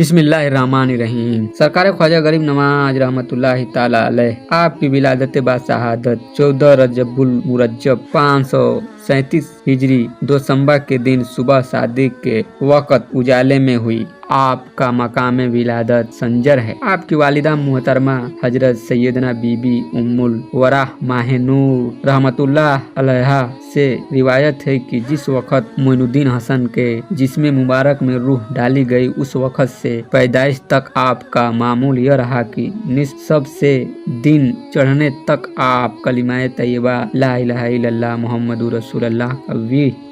बिस्मिल्लाहिर्रहमानिर्रहीम। सरकार ख्वाजा गरीब नवाज रहमतुल्लाहि ताला अलैह आपकी विलादत बाशहादत 14 रजबुल मुरज्जब 537 हिजरी दोसंबा के दिन सुबह सादिक के वक़्त उजाले में हुई। आपका मकाम विलादत संजर है। आपकी वालिदा मुहतरमा हजरत सैयदना बीबी उम्मुल वरा माहिनूर रहमतुल्लाह अलैहा से रिवायत है कि जिस वक़्त मोइनुद्दीन हसन के जिस्म मुबारक में रूह डाली गई उस वक़्त से पैदाइश तक आपका मामूल यह रहा कि निस्ब से दिन चढ़ने तक आप कलिमाए तैयबा ला इलाहा इल्लल्लाह मुहम्मदुर रसूलुल्लाह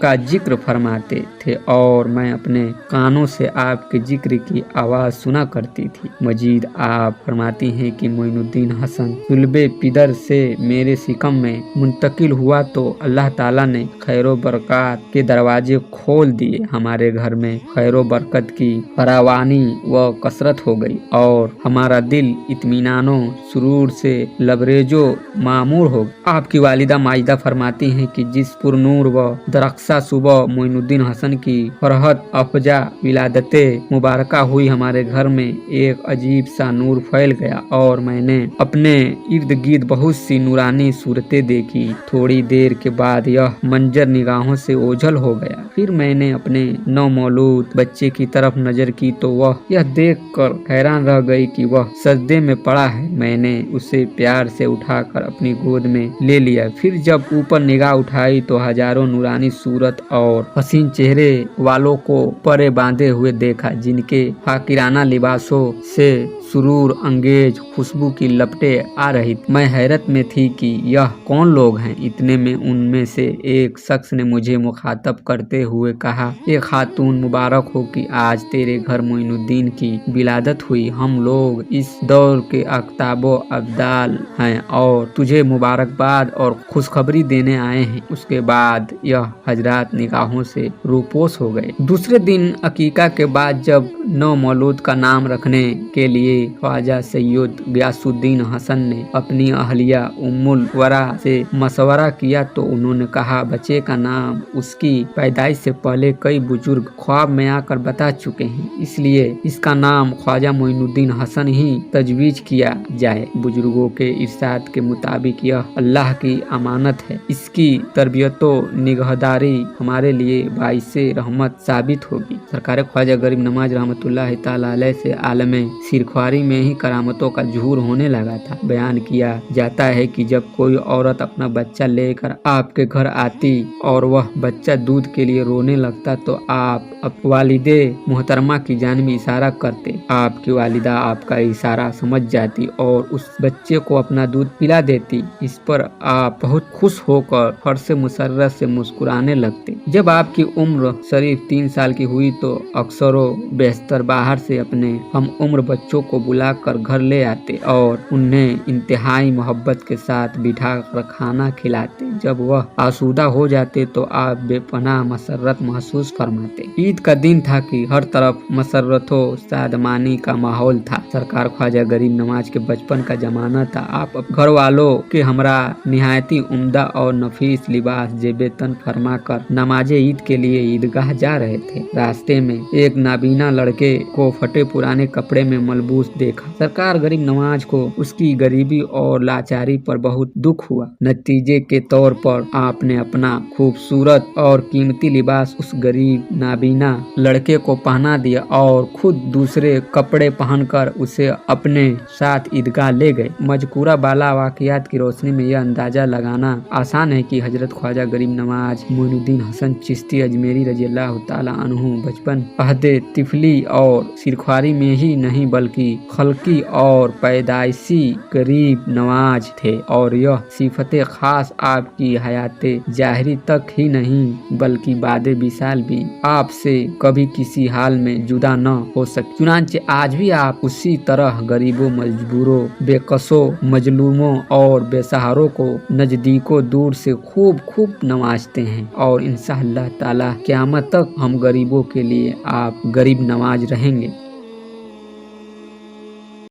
का जिक्र फरमाते थे और मैं अपने कानों से आपके जिक्र की आवाज़ सुना करती थी। मजीद आप फरमाती हैं कि मोइनुद्दीन हसन सुलबे पिदर से मेरे सिकम में मुंतकिल हुआ तो अल्लाह ताला ने खैरो बरकत के दरवाजे खोल दिए। हमारे घर में खैरो बरकत की फरावानी व कसरत हो गई और हमारा दिल इत्मीनानो सुरूर से लबरेजो मामूर हो गया। आपकी वालिदा माजिदा फरमाती हैं कि जिस पुरनूर व दरख्सा सुबह मोइनुद्दीन हसन की फरहत अफजा विलादते मुबारका हुई, हमारे घर में एक अजीब सा नूर फैल गया और मैंने अपने इर्द गिर्द बहुत सी नूरानी सूरतें देखी। थोड़ी देर के बाद यह मंजर निगाहों से ओझल हो गया। फिर मैंने अपने नौमौलूद बच्चे की तरफ नजर की तो वह यह देख कर हैरान रह गई कि वह सजदे में पड़ा है। मैंने उसे प्यार से उठाकर अपनी गोद में ले लिया। फिर जब ऊपर निगाह उठाई तो हजारों नूरानी सूरत और हसीन चेहरे वालों को परे बांधे हुए देखा, जिनके फाकिराना लिबासों से सुरूर अंगेज खुशबू की लपटें आ रही। मैं हैरत में थी कि यह कौन लोग हैं। इतने में उनमें से एक शख्स ने मुझे मुखातब करते हुए कहा, ये खातून मुबारक हो कि आज तेरे घर मोइनुद्दीन की विलादत हुई। हम लोग इस दौर के अख्ताबो अब्दाल हैं और तुझे मुबारकबाद और खुशखबरी देने आए हैं। उसके बाद यह हजरात निगाहों से रूपोश हो गए। दूसरे दिन अकीका के बाद जब नौ मौलूद का नाम रखने के लिए ख्वाजा सैयद गयासुद्दीन हसन ने अपनी अहलिया उम्मुल वरा से मशवरा किया तो उन्होंने कहा, बच्चे का नाम उसकी पैदाइश से पहले कई बुजुर्ग ख्वाब में आकर बता चुके हैं, इसलिए इसका नाम ख्वाजा मोइनुद्दीन हसन ही तजवीज किया जाए। बुजुर्गों के इरशाद के मुताबिक यह अल्लाह की अमानत है। इसकी तरबियतो निगहदारी हमारे लिए बाइसे रहमत साबित होगी। सरकार ख्वाजा गरीब नवाज रहमतुल्लाहि ताला अलैह से आलमे सिरख्वारी में ही करामतों का ज़ुहूर होने लगा था। बयान किया जाता है कि जब कोई औरत अपना बच्चा लेकर आपके घर आती और वह बच्चा दूध के लिए रोने लगता तो आप वालिदे मुहतरमा की जानिब इशारा करते। आपकी वालिदा आपका इशारा समझ जाती और उस बच्चे को अपना दूध पिला देती। इस पर आप बहुत खुश होकर फर्श मुसर्रत से मुस्कुराने लगते। जब आपकी उम्र शरीफ 3 साल की हुई तो अक्सरों बेहतर बाहर से अपने हम उम्र बच्चों को बुलाकर घर ले आते और उन्हें इंतहाई मोहब्बत के साथ बिठा कर खाना खिलाते। जब वह आसूदा हो जाते तो आप बेपनाह मसरत महसूस फरमाते। ईद का दिन था कि हर तरफ मसरतों सादमानी का माहौल था। सरकार ख्वाजा गरीब नवाज के बचपन का जमाना था। आप घर वालों के हमरा निहायती उम्दा और नफीस लिबास जेबे तन फरमा कर नमाज ईद के लिए ईदगाह जा रहे थे। रास्ते में एक नाबीना लड़के को फटे पुराने कपड़े में मलबूस देखा। सरकार गरीब नवाज को उसकी गरीबी और लाचारी पर बहुत दुख हुआ। नतीजे के तौर पर आपने अपना खूबसूरत और कीमती लिबास उस गरीब नाबीना लड़के को पहना दिया और खुद दूसरे कपड़े पहनकर उसे अपने साथ ईदगाह ले गए। मजकूरा बाला वाक़ियात की रोशनी में यह अंदाजा लगाना आसान है कि हजरत ख्वाजा गरीब नवाज मोइनुद्दीन हसन चिश्ती अजमेरी रज़ियल्लाहु ताला अन्हु बचपन अहदे तिफली और सिरख्वारी में ही नहीं बल्कि खल्की और पैदाइशी गरीब नवाज थे और यह सिफते खास आपकी हयाते जाहिरी तक ही नहीं बल्कि बादे विसाल भी आपसे कभी किसी हाल में जुदा न हो सके। चुनांचे आज भी आप उसी तरह गरीबों, मजबूरों, बेकसों, मजलूमों और बेसहारों को नजदीकों दूर से खूब खूब नवाजते हैं और इंशाअल्लाह ताला क़यामत तक हम गरीबों के लिए आप गरीब नवाज रहेंगे।